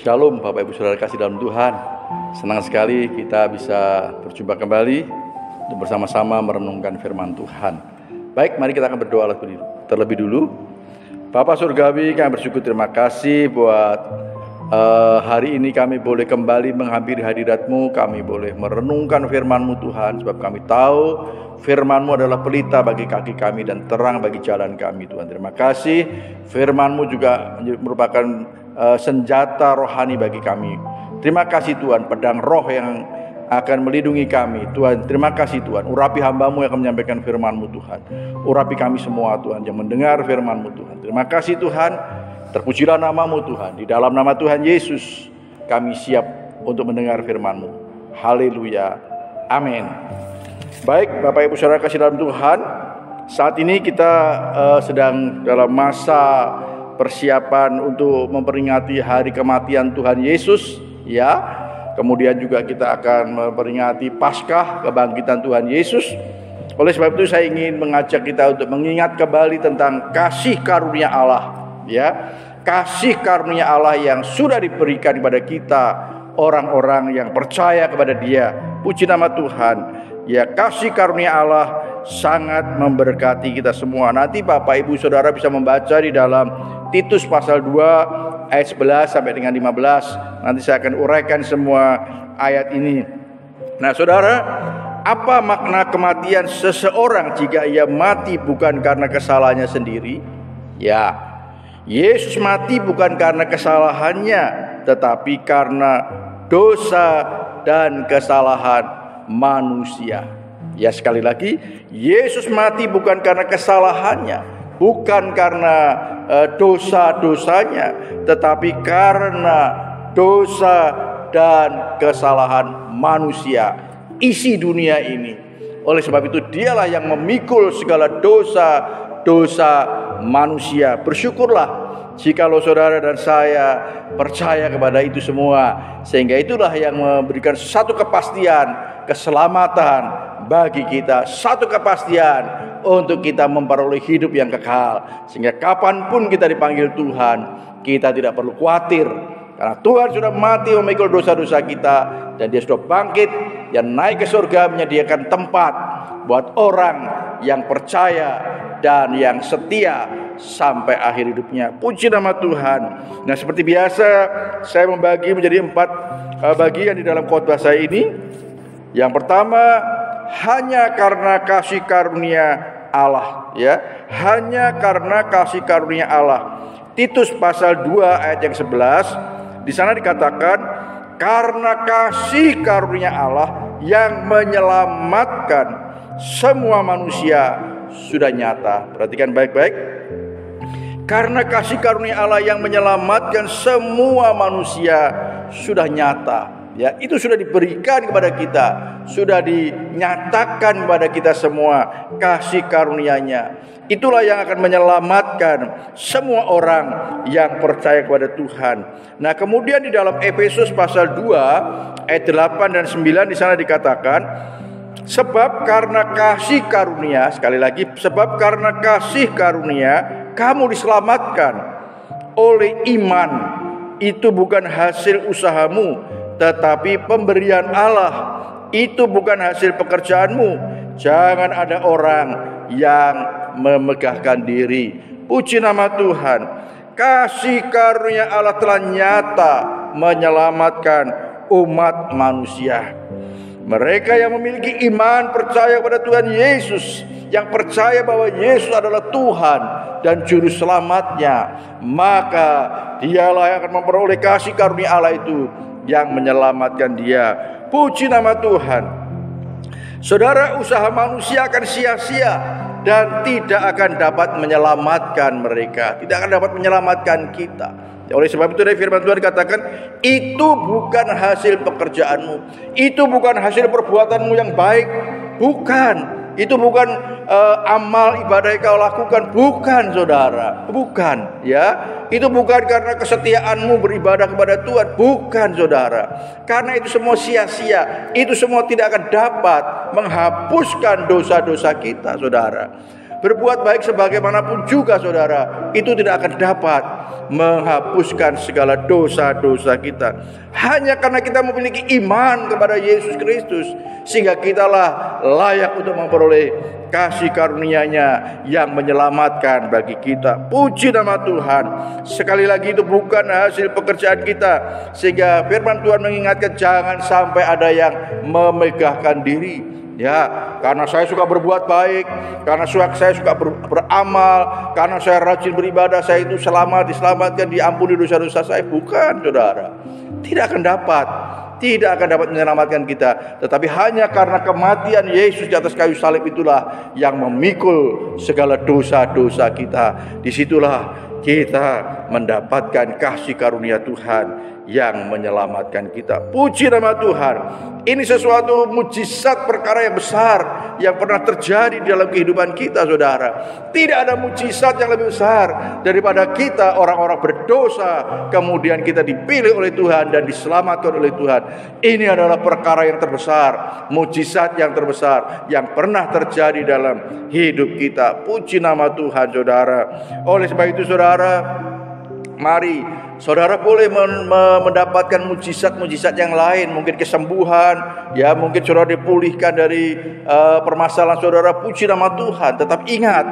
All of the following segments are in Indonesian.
Shalom Bapak Ibu Saudara kasih dalam Tuhan. Senang sekali kita bisa berjumpa kembali untuk bersama-sama merenungkan firman Tuhan. Baik, mari kita akan berdoa terlebih dulu. Bapak Surgawi, kami bersyukur, terima kasih buat hari ini kami boleh kembali menghampiri hadirat-Mu. Kami boleh merenungkan firman-Mu Tuhan, sebab kami tahu firman-Mu adalah pelita bagi kaki kami dan terang bagi jalan kami Tuhan. Terima kasih, firman-Mu juga merupakan senjata rohani bagi kami. Terima kasih Tuhan, pedang roh yang akan melindungi kami Tuhan. Terima kasih Tuhan, urapi hamba-Mu yang akan menyampaikan firman-Mu Tuhan. Urapi kami semua Tuhan yang mendengar firman-Mu Tuhan. Terima kasih Tuhan, terpujilah nama-Mu Tuhan. Di dalam nama Tuhan Yesus kami siap untuk mendengar firman-Mu. Haleluya, amin. Baik Bapak Ibu Saudara kasih dalam Tuhan, saat ini kita sedang dalam masa persiapan untuk memperingati hari kematian Tuhan Yesus, ya. Kemudian juga kita akan memperingati Paskah, kebangkitan Tuhan Yesus. Oleh sebab itu saya ingin mengajak kita untuk mengingat kembali tentang kasih karunia Allah, ya. Kasih karunia Allah yang sudah diberikan kepada kita, orang-orang yang percaya kepada Dia. Puji nama Tuhan. Ya, kasih karunia Allah sangat memberkati kita semua. Nanti Bapak Ibu Saudara bisa membaca di dalam Titus pasal 2 ayat 11 sampai dengan 15. Nanti saya akan uraikan semua ayat ini. Nah Saudara, apa makna kematian seseorang jika ia mati bukan karena kesalahannya sendiri? Ya, Yesus mati bukan karena kesalahannya, tetapi karena dosa dan kesalahan manusia. Ya, sekali lagi, Yesus mati bukan karena kesalahannya, bukan karena dosa-dosanya, tetapi karena dosa dan kesalahan manusia, isi dunia ini. Oleh sebab itu dialah yang memikul segala dosa manusia. Bersyukurlah jikalau saudara dan saya percaya kepada itu semua, sehingga itulah yang memberikan satu kepastian keselamatan bagi kita, satu kepastian untuk kita memperoleh hidup yang kekal, sehingga kapanpun kita dipanggil Tuhan, kita tidak perlu khawatir, karena Tuhan sudah mati memikul dosa-dosa kita, dan Dia sudah bangkit dan naik ke surga, menyediakan tempat buat orang yang percaya dan yang setia sampai akhir hidupnya. Puji nama Tuhan. Nah, seperti biasa saya membagi menjadi 4 bagian di dalam khotbah saya ini. Yang pertama, hanya karena kasih karunia Allah, ya. Hanya karena kasih karunia Allah. Titus pasal 2 ayat yang 11, di sana dikatakan, karena kasih karunia Allah yang menyelamatkan semua manusia sudah nyata. Perhatikan baik-baik. Karena kasih karunia Allah yang menyelamatkan semua manusia sudah nyata. Ya, itu sudah diberikan kepada kita, sudah dinyatakan kepada kita semua kasih karunia-Nya. Itulah yang akan menyelamatkan semua orang yang percaya kepada Tuhan. Nah, kemudian di dalam Efesus pasal 2 ayat 8 dan 9 di sana dikatakan, sebab karena kasih karunia, sekali lagi, sebab karena kasih karunia kamu diselamatkan oleh iman. Itu bukan hasil usahamu, tetapi pemberian Allah. Itu bukan hasil pekerjaanmu. Jangan ada orang yang memegahkan diri. Puji nama Tuhan. Kasih karunia Allah telah nyata menyelamatkan umat manusia. Mereka yang memiliki iman, percaya kepada Tuhan Yesus, yang percaya bahwa Yesus adalah Tuhan dan juru selamatnya, maka dialah yang akan memperoleh kasih karunia Allah itu yang menyelamatkan dia. Puji nama Tuhan. Saudara, usaha manusia akan sia-sia dan tidak akan dapat menyelamatkan mereka, tidak akan dapat menyelamatkan kita. Oleh sebab itu dari firman Tuhan dikatakan, itu bukan hasil pekerjaanmu, itu bukan hasil perbuatanmu yang baik, bukan. Itu bukan amal ibadah yang kau lakukan, bukan saudara, bukan, ya. Itu bukan karena kesetiaanmu beribadah kepada Tuhan, bukan saudara. Karena itu semua sia-sia, itu semua tidak akan dapat menghapuskan dosa-dosa kita, saudara. berbuat baik sebagaimanapun juga saudara, itu tidak akan dapat menghapuskan segala dosa-dosa kita. Hanya karena kita memiliki iman kepada Yesus Kristus, sehingga kitalah layak untuk memperoleh kasih karunia-Nya yang menyelamatkan bagi kita. Puji nama Tuhan. Sekali lagi itu bukan hasil pekerjaan kita, sehingga firman Tuhan mengingatkan jangan sampai ada yang memegahkan diri. Ya, karena saya suka berbuat baik, karena saya suka beramal, karena saya rajin beribadah, saya itu diselamatkan, diampuni dosa-dosa saya. Bukan, saudara. Tidak akan dapat menyelamatkan kita. Tetapi hanya karena kematian Yesus di atas kayu salib itulah yang memikul segala dosa-dosa kita. Disitulah kita mendapatkan kasih karunia Tuhan yang menyelamatkan kita. Puji nama Tuhan. Ini sesuatu mujizat, perkara yang besar yang pernah terjadi di dalam kehidupan kita, saudara. Tidak ada mujizat yang lebih besar daripada kita orang-orang berdosa kemudian kita dipilih oleh Tuhan dan diselamatkan oleh Tuhan. Ini adalah perkara yang terbesar, mujizat yang terbesar yang pernah terjadi dalam hidup kita. Puji nama Tuhan, saudara. Oleh sebab itu, saudara, mari saudara boleh mendapatkan mujizat-mujizat yang lain, mungkin kesembuhan, ya mungkin saudara dipulihkan dari permasalahan saudara. Puji nama Tuhan. Tetap ingat,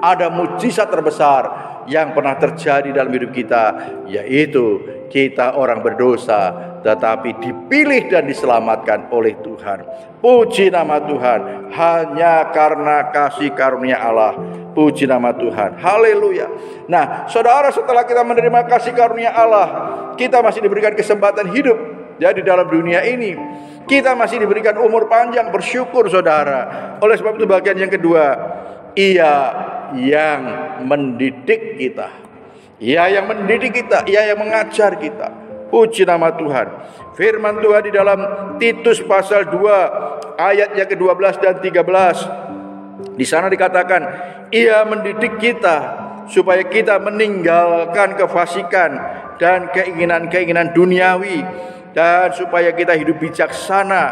ada mujizat terbesar yang pernah terjadi dalam hidup kita, yaitu kita orang berdosa tetapi dipilih dan diselamatkan oleh Tuhan. Puji nama Tuhan. Hanya karena kasih karunia Allah. Puji nama Tuhan. Haleluya. Nah, saudara, setelah kita menerima kasih karunia Allah, kita masih diberikan kesempatan hidup ya di dalam dunia ini. Kita masih diberikan umur panjang. Bersyukur, saudara. Oleh sebab itu bagian yang kedua, Ia yang mendidik kita. Ia yang mendidik kita, Ia yang mengajar kita. Puji nama Tuhan. Firman Tuhan di dalam Titus pasal 2 ayat yang ke-12 dan 13. Di sana dikatakan, Ia mendidik kita supaya kita meninggalkan kefasikan dan keinginan-keinginan duniawi, dan supaya kita hidup bijaksana,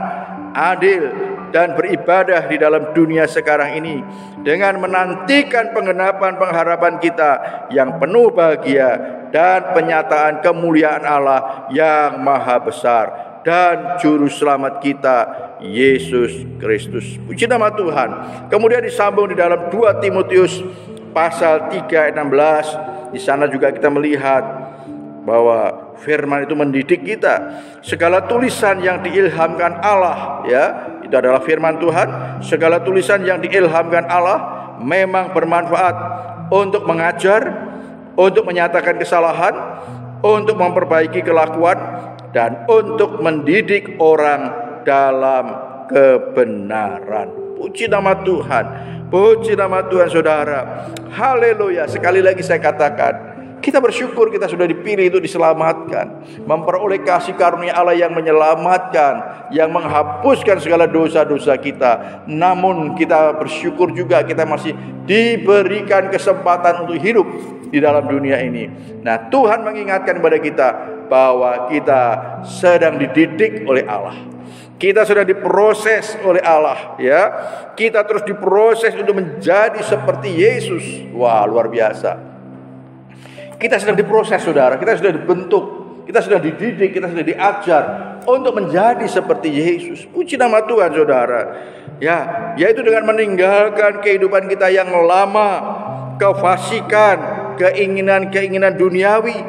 adil, dan beribadah di dalam dunia sekarang ini dengan menantikan penggenapan pengharapan kita yang penuh bahagia dan penyataan kemuliaan Allah yang maha besar dan juru selamat kita, Yesus Kristus. Puji nama Tuhan. Kemudian disambung di dalam 2 Timotius pasal 3 ayat 16. Di sana juga kita melihat bahwa firman itu mendidik kita. Segala tulisan yang diilhamkan Allah, ya, itu adalah firman Tuhan. Segala tulisan yang diilhamkan Allah memang bermanfaat untuk mengajar, untuk menyatakan kesalahan, untuk memperbaiki kelakuan, dan untuk mendidik orang dalam kebenaran. Puji nama Tuhan. Puji nama Tuhan, saudara. Haleluya. Sekali lagi saya katakan, kita bersyukur kita sudah dipilih itu diselamatkan, memperoleh kasih karunia Allah yang menyelamatkan, yang menghapuskan segala dosa-dosa kita. Namun kita bersyukur juga kita masih diberikan kesempatan untuk hidup di dalam dunia ini. Nah, Tuhan mengingatkan kepada kita bahwa kita sedang dididik oleh Allah. Kita sudah diproses oleh Allah, ya. Kita terus diproses untuk menjadi seperti Yesus. Wah, luar biasa. Kita sedang diproses, saudara. Kita sudah dibentuk, kita sudah dididik, kita sudah diajar untuk menjadi seperti Yesus. Puji nama Tuhan, saudara. Ya, yaitu dengan meninggalkan kehidupan kita yang lama, kefasikan, keinginan-keinginan duniawi.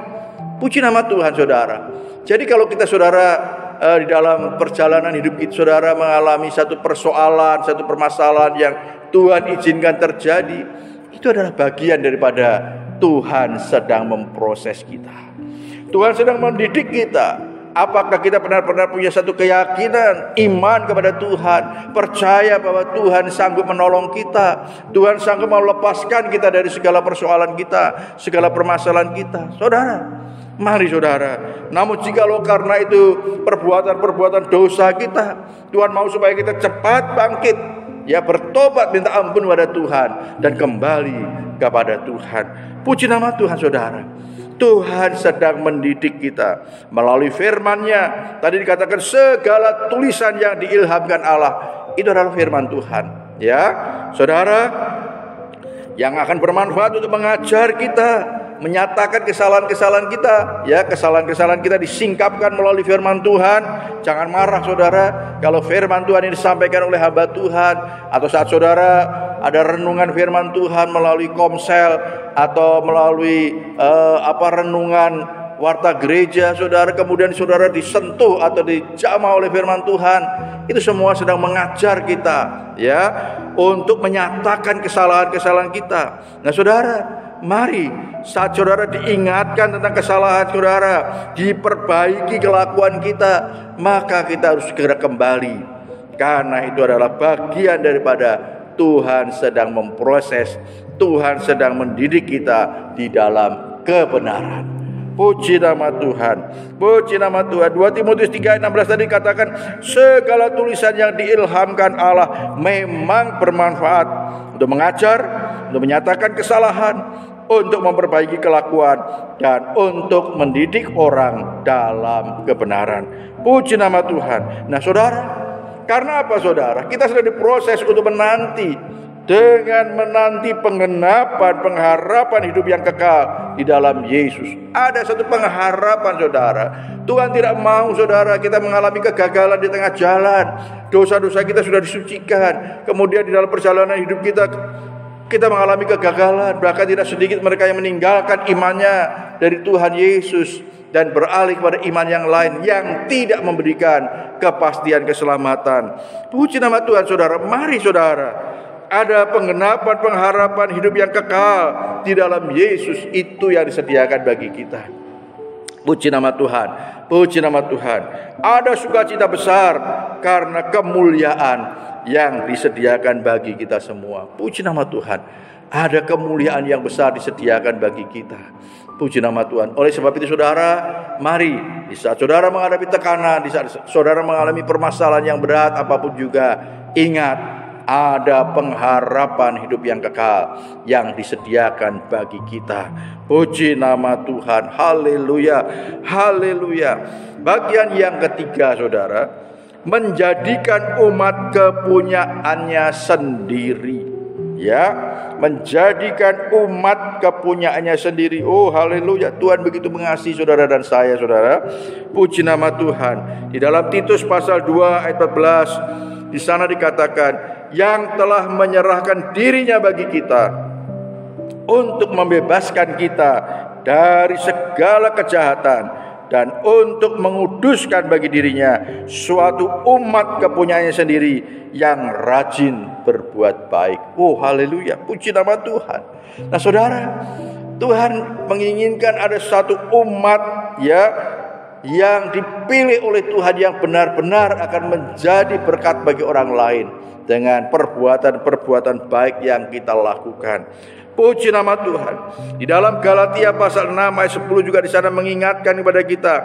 Puji nama Tuhan, saudara. Jadi kalau kita, saudara, di dalam perjalanan hidup kita, saudara, mengalami satu persoalan, satu permasalahan yang Tuhan izinkan terjadi, itu adalah bagian daripada Tuhan sedang memproses kita. Tuhan sedang mendidik kita. Apakah kita benar-benar punya satu keyakinan, iman kepada Tuhan, percaya bahwa Tuhan sanggup menolong kita, Tuhan sanggup melepaskan kita dari segala persoalan kita, segala permasalahan kita. Saudara, mari saudara. Namun jikalau karena itu perbuatan-perbuatan dosa kita, Tuhan mau supaya kita cepat bangkit, ya, bertobat, minta ampun kepada Tuhan, dan kembali kepada Tuhan. Puji nama Tuhan, saudara. Tuhan sedang mendidik kita melalui firman-Nya. Tadi dikatakan segala tulisan yang diilhamkan Allah, itu adalah firman Tuhan. Ya, saudara, yang akan bermanfaat untuk mengajar kita, menyatakan kesalahan-kesalahan kita. Ya, kesalahan-kesalahan kita disingkapkan melalui firman Tuhan. Jangan marah saudara kalau firman Tuhan ini disampaikan oleh hamba Tuhan, atau saat saudara ada renungan firman Tuhan melalui komsel atau melalui renungan warta gereja saudara, kemudian saudara disentuh atau dijamah oleh firman Tuhan. Itu semua sedang mengajar kita, ya, untuk menyatakan kesalahan-kesalahan kita. Nah saudara, mari saat saudara diingatkan tentang kesalahan saudara, diperbaiki kelakuan kita, maka kita harus segera kembali, karena itu adalah bagian daripada Tuhan sedang memproses, Tuhan sedang mendidik kita di dalam kebenaran. Puji nama Tuhan, puji nama Tuhan. 2 Timotius 3:16 tadi katakan, segala tulisan yang diilhamkan Allah memang bermanfaat untuk mengajar, untuk menyatakan kesalahan, untuk memperbaiki kelakuan, dan untuk mendidik orang dalam kebenaran. Puji nama Tuhan. Nah saudara, karena apa saudara? Kita sedang diproses untuk menanti, dengan menanti penggenapan pengharapan hidup yang kekal di dalam Yesus. Ada satu pengharapan saudara. Tuhan tidak mau saudara kita mengalami kegagalan di tengah jalan. Dosa-dosa kita sudah disucikan. Kemudian di dalam perjalanan hidup kita mengalami kegagalan. Bahkan tidak sedikit mereka yang meninggalkan imannya dari Tuhan Yesus dan beralih kepada iman yang lain yang tidak memberikan kepastian keselamatan. Puji nama Tuhan saudara. Mari saudara, ada penggenapan pengharapan hidup yang kekal di dalam Yesus, itu yang disediakan bagi kita. Puji nama Tuhan, puji nama Tuhan. Ada sukacita besar karena kemuliaan yang disediakan bagi kita semua. Puji nama Tuhan. Ada kemuliaan yang besar disediakan bagi kita. Puji nama Tuhan. Oleh sebab itu saudara, mari di saat saudara menghadapi tekanan, di saat saudara mengalami permasalahan yang berat apapun juga, ingat, ada pengharapan hidup yang kekal yang disediakan bagi kita. Puji nama Tuhan. Haleluya, haleluya. Bagian yang ketiga saudara, menjadikan umat kepunyaannya sendiri. Ya, menjadikan umat kepunyaannya sendiri. Oh haleluya, Tuhan begitu mengasihi saudara dan saya saudara. Puji nama Tuhan. Di dalam Titus pasal 2 ayat 14, di sana dikatakan, yang telah menyerahkan dirinya bagi kita untuk membebaskan kita dari segala kejahatan dan untuk menguduskan bagi dirinya suatu umat kepunyaannya sendiri yang rajin berbuat baik. Oh haleluya, puji nama Tuhan. Nah saudara, Tuhan menginginkan ada satu umat ya yang dipilih oleh Tuhan yang benar-benar akan menjadi berkat bagi orang lain dengan perbuatan-perbuatan baik yang kita lakukan. Puji nama Tuhan. Di dalam Galatia pasal 6 ayat 10 juga di sana mengingatkan kepada kita,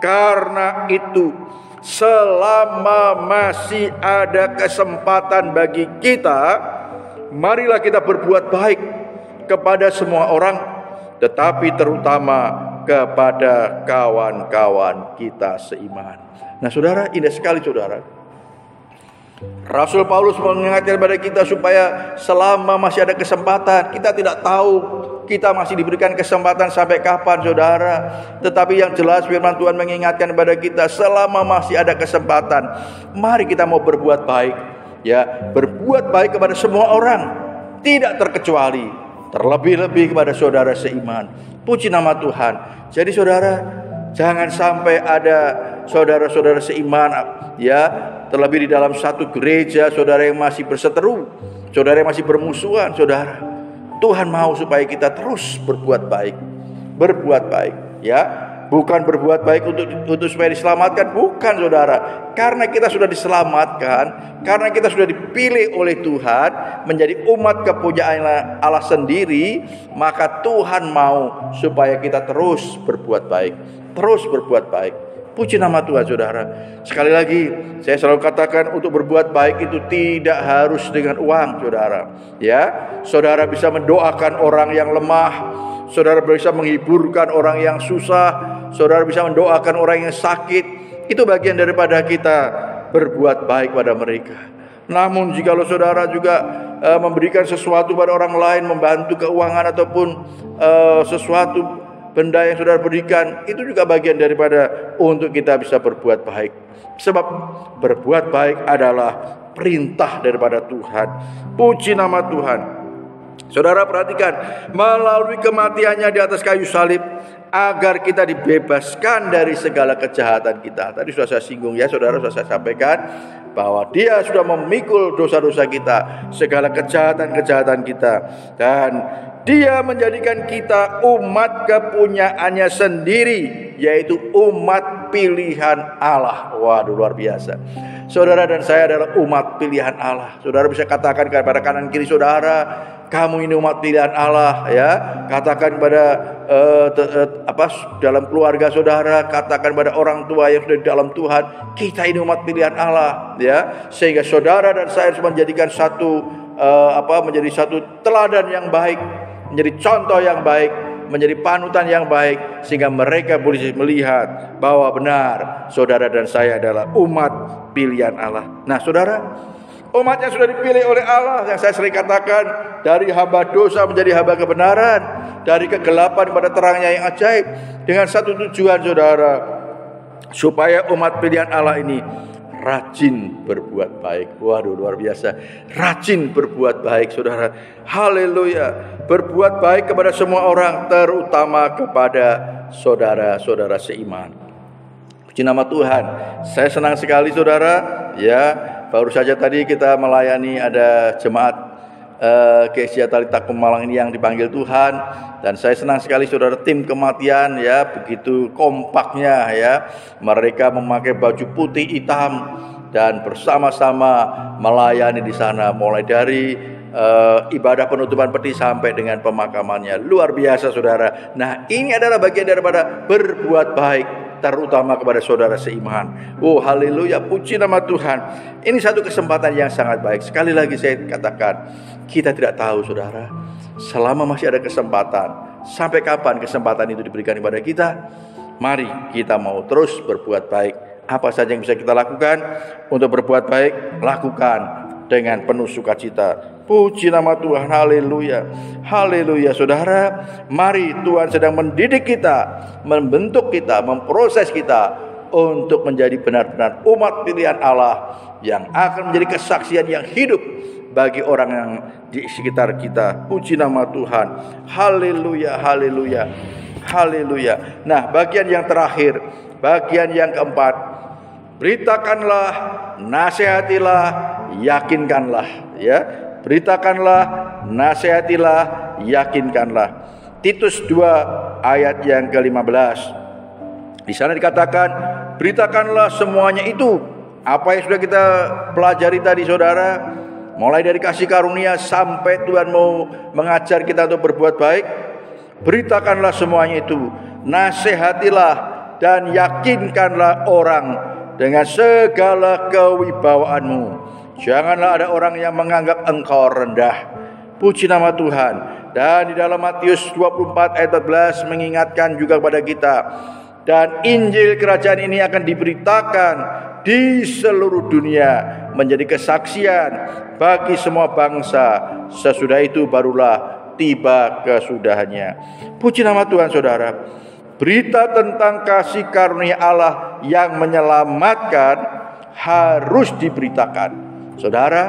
karena itu selama masih ada kesempatan bagi kita, marilah kita berbuat baik kepada semua orang, tetapi terutama kepada kawan-kawan kita seiman. Nah saudara, indah sekali saudara. Rasul Paulus mengingatkan kepada kita supaya selama masih ada kesempatan, kita tidak tahu kita masih diberikan kesempatan sampai kapan saudara. Tetapi yang jelas firman Tuhan mengingatkan kepada kita, selama masih ada kesempatan, mari kita mau berbuat baik. Ya, berbuat baik kepada semua orang, tidak terkecuali, terlebih-lebih kepada saudara seiman. Puji nama Tuhan. Jadi saudara, jangan sampai ada saudara-saudara seiman ya, terlebih di dalam satu gereja, saudara yang masih berseteru, saudara yang masih bermusuhan. Saudara, Tuhan mau supaya kita terus berbuat baik, ya, bukan berbuat baik untuk supaya diselamatkan, bukan saudara, karena kita sudah diselamatkan, karena kita sudah dipilih oleh Tuhan menjadi umat kepunyaan Allah sendiri, maka Tuhan mau supaya kita terus berbuat baik, terus berbuat baik. Puji nama Tuhan saudara. Sekali lagi saya selalu katakan, untuk berbuat baik itu tidak harus dengan uang saudara. Ya, saudara bisa mendoakan orang yang lemah, saudara bisa menghiburkan orang yang susah, saudara bisa mendoakan orang yang sakit. Itu bagian daripada kita berbuat baik pada mereka. Namun jikalau saudara juga memberikan sesuatu pada orang lain, membantu keuangan ataupun sesuatu benda yang saudara berikan, itu juga bagian daripada untuk kita bisa berbuat baik. Sebab berbuat baik adalah perintah daripada Tuhan. Puji nama Tuhan. Saudara perhatikan, melalui kematiannya di atas kayu salib, agar kita dibebaskan dari segala kejahatan kita. Tadi sudah saya singgung ya saudara, sudah saya sampaikan bahwa dia sudah memikul dosa-dosa kita, segala kejahatan-kejahatan kita, dan dia menjadikan kita umat kepunyaannya sendiri, yaitu umat pilihan Allah. Waduh, luar biasa. Saudara dan saya adalah umat pilihan Allah. Saudara bisa katakan kepada kanan kiri saudara, kamu ini umat pilihan Allah, ya. Katakan pada dalam keluarga saudara, katakan pada orang tua yang sudah di dalam Tuhan, kita ini umat pilihan Allah, ya. Sehingga saudara dan saya harus menjadikan menjadi satu teladan yang baik, menjadi contoh yang baik, menjadi panutan yang baik, sehingga mereka boleh melihat bahwa benar saudara dan saya adalah umat pilihan Allah. Nah saudara, umat yang sudah dipilih oleh Allah, yang saya sering katakan, dari hamba dosa menjadi hamba kebenaran, dari kegelapan pada terangnya yang ajaib, dengan satu tujuan saudara, supaya umat pilihan Allah ini rajin berbuat baik. Waduh, luar biasa. Rajin berbuat baik saudara. Haleluya. Berbuat baik kepada semua orang, terutama kepada saudara-saudara seiman. Puji nama Tuhan. Saya senang sekali saudara, ya. Baru saja tadi kita melayani ada jemaat Gereja Talita Malang ini yang dipanggil Tuhan, dan saya senang sekali saudara, tim kematian ya, begitu kompaknya ya, mereka memakai baju putih hitam dan bersama-sama melayani di sana, mulai dari ibadah penutupan peti sampai dengan pemakamannya. Luar biasa saudara. Nah ini adalah bagian daripada berbuat baik, terutama kepada saudara seiman. Oh haleluya, puji nama Tuhan. Ini satu kesempatan yang sangat baik. Sekali lagi saya katakan, kita tidak tahu saudara, selama masih ada kesempatan, sampai kapan kesempatan itu diberikan kepada kita. Mari kita mau terus berbuat baik. Apa saja yang bisa kita lakukan untuk berbuat baik, lakukan dengan penuh sukacita. Puji nama Tuhan, haleluya. Haleluya saudara. Mari, Tuhan sedang mendidik kita, membentuk kita, memproses kita untuk menjadi benar-benar umat pilihan Allah yang akan menjadi kesaksian yang hidup bagi orang yang di sekitar kita. Puji nama Tuhan. Haleluya, haleluya, haleluya. Nah, bagian yang terakhir, bagian yang keempat, beritakanlah, nasihatilah, yakinkanlah, ya. Beritakanlah, nasihatilah, yakinkanlah. Titus 2 ayat yang ke-15. Di sana dikatakan, beritakanlah semuanya itu. Apa yang sudah kita pelajari tadi saudara, mulai dari kasih karunia sampai Tuhan mau mengajar kita untuk berbuat baik, beritakanlah semuanya itu. Nasihatilah dan yakinkanlah orang dengan segala kewibawaanmu. Janganlah ada orang yang menganggap engkau rendah. Puji nama Tuhan. Dan di dalam Matius 24 ayat 14 mengingatkan juga kepada kita, dan Injil kerajaan ini akan diberitakan di seluruh dunia menjadi kesaksian bagi semua bangsa. Sesudah itu barulah tiba kesudahannya. Puji nama Tuhan saudara. Berita tentang kasih karunia Allah yang menyelamatkan harus diberitakan saudara,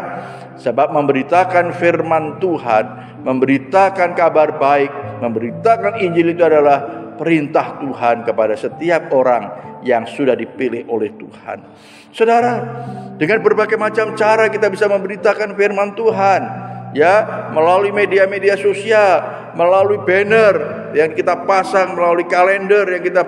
sebab memberitakan firman Tuhan, memberitakan kabar baik, memberitakan Injil itu adalah perintah Tuhan kepada setiap orang yang sudah dipilih oleh Tuhan. Saudara, dengan berbagai macam cara kita bisa memberitakan firman Tuhan, ya, melalui media-media sosial, melalui banner yang kita pasang, melalui kalender yang kita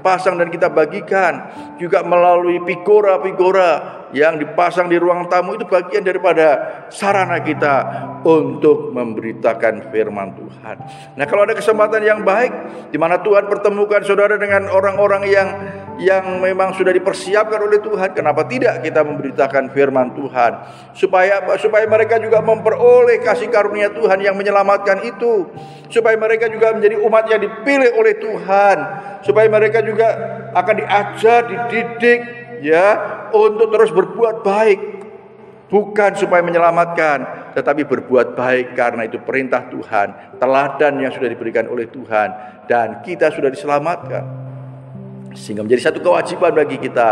pasang dan kita bagikan, juga melalui figura-figura yang dipasang di ruang tamu. Itu bagian daripada sarana kita untuk memberitakan firman Tuhan. Nah, kalau ada kesempatan yang baik di mana Tuhan pertemukan saudara dengan orang-orang yang memang sudah dipersiapkan oleh Tuhan, kenapa tidak kita memberitakan firman Tuhan supaya mereka juga memperoleh kasih karunia Tuhan yang menyelamatkan itu, supaya mereka juga menjadi umat yang dipilih oleh Tuhan, supaya mereka juga akan diajar, dididik, ya, untuk terus berbuat baik, bukan supaya menyelamatkan, tetapi berbuat baik karena itu perintah Tuhan, teladan yang sudah diberikan oleh Tuhan, dan kita sudah diselamatkan. Sehingga menjadi satu kewajiban bagi kita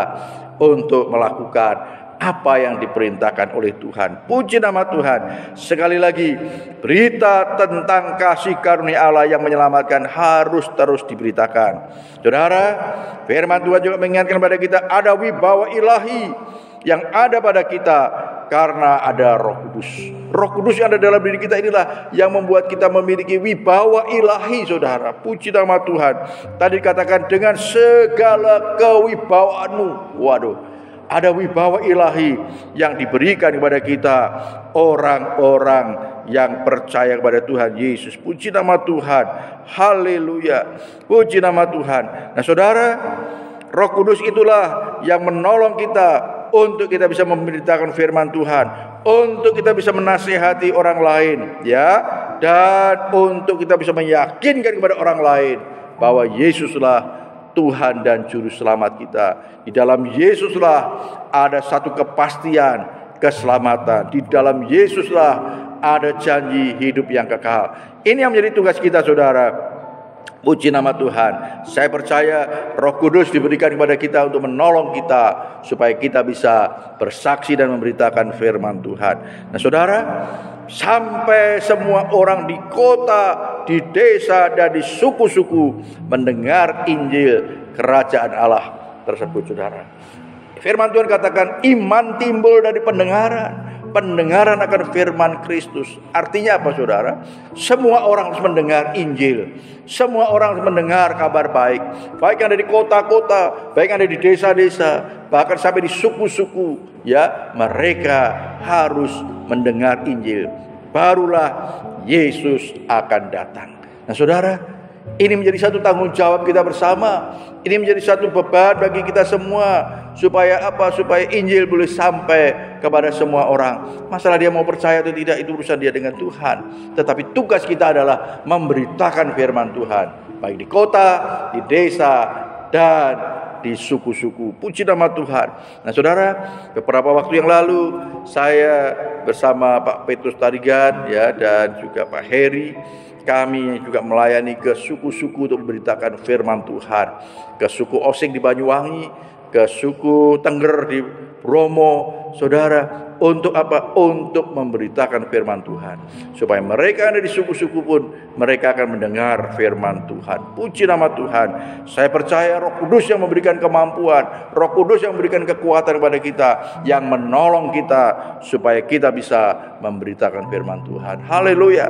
untuk melakukan apa yang diperintahkan oleh Tuhan. Puji nama Tuhan. Sekali lagi, berita tentang kasih karunia Allah yang menyelamatkan harus terus diberitakan. Saudara, firman Tuhan juga mengingatkan kepada kita ada wibawa ilahi yang ada pada kita karena ada Roh Kudus. Roh Kudus yang ada dalam diri kita inilah yang membuat kita memiliki wibawa ilahi, saudara. Puji nama Tuhan. Tadi dikatakan dengan segala kewibawaanmu. Waduh, ada wibawa ilahi yang diberikan kepada kita, orang-orang yang percaya kepada Tuhan Yesus. Puji nama Tuhan. Haleluya. Puji nama Tuhan. Nah, saudara, Roh Kudus itulah yang menolong kita untuk kita bisa memberitakan firman Tuhan, untuk kita bisa menasihati orang lain, ya, dan untuk kita bisa meyakinkan kepada orang lain bahwa Yesuslah Tuhan dan Juru Selamat kita. Di dalam Yesuslah ada satu kepastian keselamatan. Di dalam Yesuslah ada janji hidup yang kekal. Ini yang menjadi tugas kita, saudara. Puji nama Tuhan. Saya percaya Roh Kudus diberikan kepada kita untuk menolong kita supaya kita bisa bersaksi dan memberitakan firman Tuhan. Nah, saudara, sampai semua orang di kota, di desa, dan di suku-suku mendengar Injil kerajaan Allah tersebut, saudara. Firman Tuhan katakan iman timbul dari pendengaran. Pendengaran akan firman Kristus. Artinya apa, saudara? Semua orang harus mendengar Injil. Semua orang harus mendengar kabar baik. Baik yang ada di kota-kota, baik yang ada di desa-desa, bahkan sampai di suku-suku, ya, mereka harus mendengar Injil. Barulah Yesus akan datang. Nah, saudara, ini menjadi satu tanggung jawab kita bersama. Ini menjadi satu beban bagi kita semua. Supaya apa? Supaya Injil boleh sampai kepada semua orang. Masalah dia mau percaya atau tidak, itu urusan dia dengan Tuhan. Tetapi tugas kita adalah memberitakan firman Tuhan. Baik di kota, di desa, dan di suku-suku. Puji nama Tuhan. Nah, saudara, beberapa waktu yang lalu saya bersama Pak Petrus Tarigan, ya, dan juga Pak Heri, kami juga melayani ke suku-suku untuk memberitakan firman Tuhan. Ke suku Osing di Banyuwangi, ke suku Tengger di Bromo, saudara. Untuk apa? Untuk memberitakan firman Tuhan. Supaya mereka yang ada di suku-suku pun mereka akan mendengar firman Tuhan. Puji nama Tuhan. Saya percaya Roh Kudus yang memberikan kemampuan, Roh Kudus yang memberikan kekuatan kepada kita, yang menolong kita supaya kita bisa memberitakan firman Tuhan. Haleluya.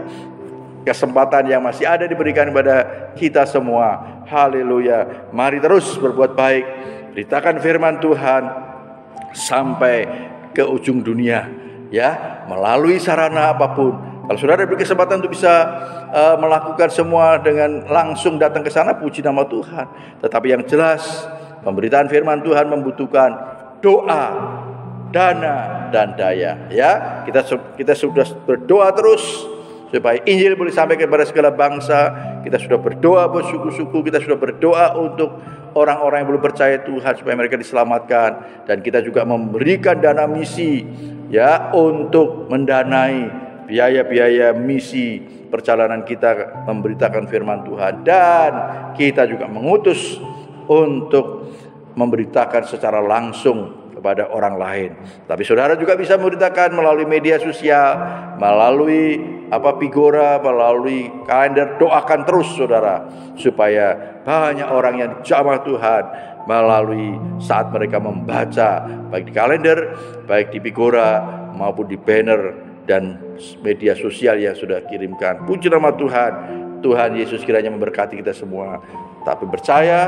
Kesempatan yang masih ada diberikan kepada kita semua. Haleluya. Mari terus berbuat baik, beritakan firman Tuhan sampai ke ujung dunia, ya, melalui sarana apapun. Kalau saudara diberi kesempatan untuk bisa melakukan semua dengan langsung datang ke sana, puji nama Tuhan. Tetapi yang jelas, pemberitaan firman Tuhan membutuhkan doa, dana, dan daya, ya. Kita sudah berdoa terus supaya Injil boleh sampai kepada segala bangsa. Kita sudah berdoa buat suku-suku, kita sudah berdoa untuk orang-orang yang belum percaya Tuhan supaya mereka diselamatkan, dan kita juga memberikan dana misi, ya, untuk mendanai biaya-biaya misi perjalanan kita memberitakan firman Tuhan, dan kita juga mengutus untuk memberitakan secara langsung kepada orang lain. Tapi saudara juga bisa memberitakan melalui media sosial, melalui Pigora, melalui kalender. Doakan terus, saudara, supaya banyak orang yang dijamah Tuhan melalui saat mereka membaca, baik di kalender, baik di Pigora, maupun di banner dan media sosial yang sudah kirimkan. Puji nama Tuhan. Tuhan Yesus kiranya memberkati kita semua. Tapi percaya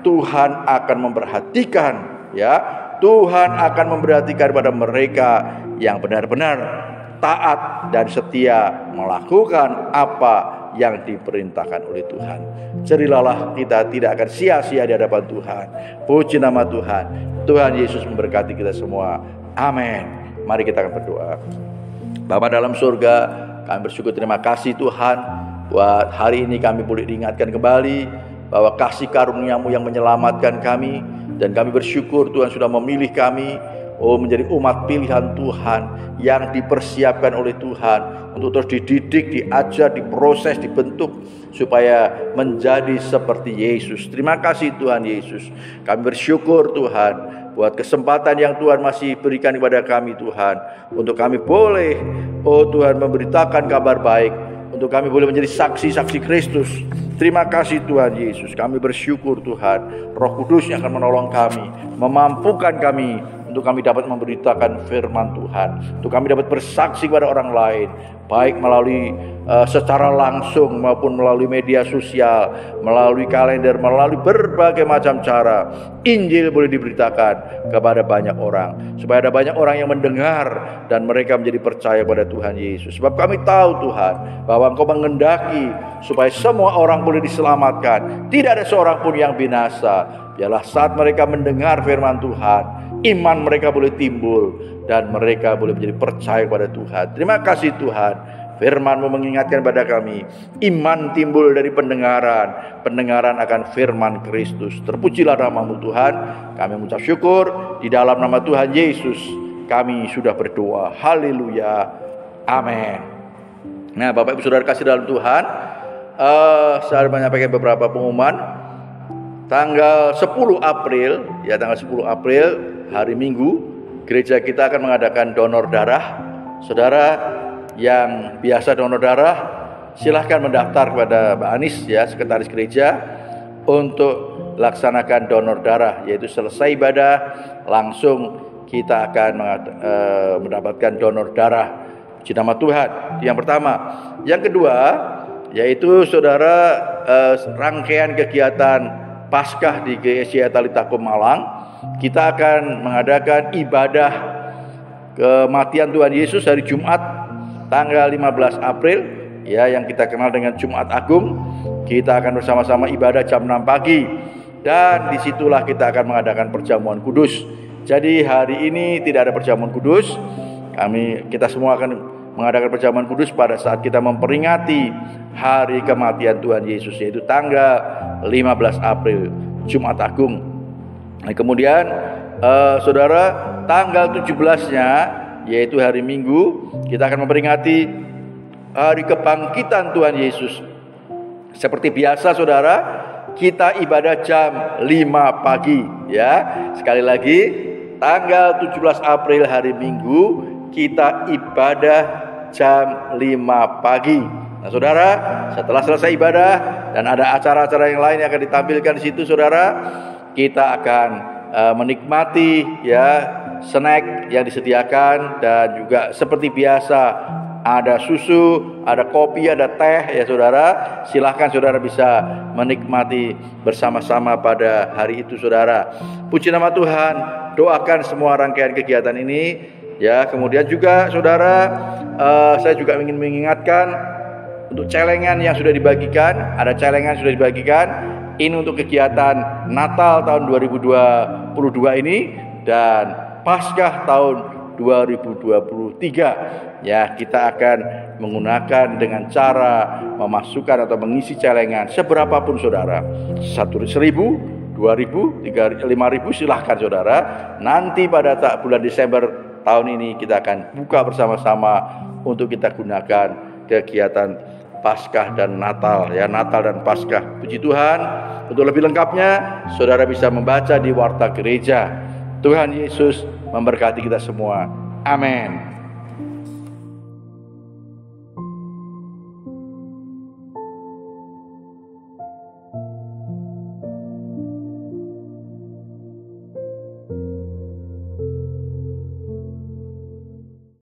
Tuhan akan memperhatikan, ya, Tuhan akan memperhatikan pada mereka yang benar-benar taat dan setia melakukan apa yang diperintahkan oleh Tuhan. Jerilalah kita tidak akan sia-sia di hadapan Tuhan. Puji nama Tuhan. Tuhan Yesus memberkati kita semua. Amin. Mari kita akan berdoa. Bapa dalam surga, kami bersyukur, terima kasih Tuhan, buat hari ini kami boleh diingatkan kembali bahwa kasih karunia-Mu yang menyelamatkan kami. Dan kami bersyukur Tuhan sudah memilih kami menjadi umat pilihan Tuhan yang dipersiapkan oleh Tuhan untuk terus dididik, diajar, diproses, dibentuk supaya menjadi seperti Yesus. Terima kasih Tuhan Yesus. Kami bersyukur Tuhan buat kesempatan yang Tuhan masih berikan kepada kami Tuhan, untuk kami boleh Tuhan memberitakan kabar baik, untuk kami boleh menjadi saksi-saksi Kristus. Terima kasih Tuhan Yesus. Kami bersyukur Tuhan, Roh Kudus yang akan menolong kami, memampukan kami untuk kami dapat memberitakan firman Tuhan, untuk kami dapat bersaksi kepada orang lain, baik melalui secara langsung maupun melalui media sosial, melalui kalender, melalui berbagai macam cara. Injil boleh diberitakan kepada banyak orang, supaya ada banyak orang yang mendengar dan mereka menjadi percaya pada Tuhan Yesus. Sebab kami tahu Tuhan bahwa Engkau mengendaki supaya semua orang boleh diselamatkan, tidak ada seorang pun yang binasa. Biarlah saat mereka mendengar firman Tuhan, iman mereka boleh timbul dan mereka boleh menjadi percaya kepada Tuhan. Terima kasih Tuhan. Firman-Mu mengingatkan pada kami, iman timbul dari pendengaran, pendengaran akan firman Kristus. Terpujilah nama-Mu Tuhan. Kami mengucap syukur di dalam nama Tuhan Yesus. Kami sudah berdoa. Haleluya. Amin. Nah, Bapak Ibu Saudara kasih dalam Tuhan, saya menyampaikan beberapa pengumuman. Tanggal 10 April, tanggal 10 April, hari Minggu, gereja kita akan mengadakan donor darah. Saudara yang biasa donor darah, silahkan mendaftar kepada Mbak Anis sekretaris gereja, untuk laksanakan donor darah, yaitu selesai ibadah langsung kita akan mendapatkan donor darah. Puji nama Tuhan. Yang pertama. Yang kedua, yaitu saudara, rangkaian kegiatan Paskah di GSI Talitakum Malang, kita akan mengadakan ibadah kematian Tuhan Yesus hari Jumat tanggal 15 April, yang kita kenal dengan Jumat Agung. Kita akan bersama-sama ibadah jam 6 pagi, dan disitulah kita akan mengadakan perjamuan kudus. Jadi hari ini tidak ada perjamuan kudus. Kita semua akan mengadakan perjamuan kudus pada saat kita memperingati hari kematian Tuhan Yesus, yaitu tanggal 15 April, Jumat Agung. Nah, kemudian saudara, tanggal 17-nya, yaitu hari Minggu, kita akan memperingati hari kebangkitan Tuhan Yesus. Seperti biasa saudara, kita ibadah jam 5 pagi Sekali lagi, tanggal 17 April hari Minggu, kita ibadah jam 5 pagi. Nah saudara, setelah selesai ibadah dan ada acara-acara yang lain yang akan ditampilkan di situ saudara, kita akan menikmati snack yang disediakan, dan juga seperti biasa ada susu, ada kopi, ada teh saudara. Silahkan saudara bisa menikmati bersama-sama pada hari itu saudara. Puji nama Tuhan. Doakan semua rangkaian kegiatan ini Kemudian juga saudara, saya juga ingin mengingatkan untuk celengan yang sudah dibagikan. Ada celengan yang sudah dibagikan. Ini untuk kegiatan Natal tahun 2022 ini dan Paskah tahun 2023. Kita akan menggunakan dengan cara memasukkan atau mengisi celengan seberapapun saudara. 1.000, 2.000, 3.000, 5.000, silahkan saudara. Nanti pada bulan Desember tahun ini kita akan buka bersama-sama untuk kita gunakan kegiatan Paskah dan Natal Natal dan Paskah. Puji Tuhan. Untuk lebih lengkapnya saudara bisa membaca di Warta Gereja. Tuhan Yesus memberkati kita semua. Amin.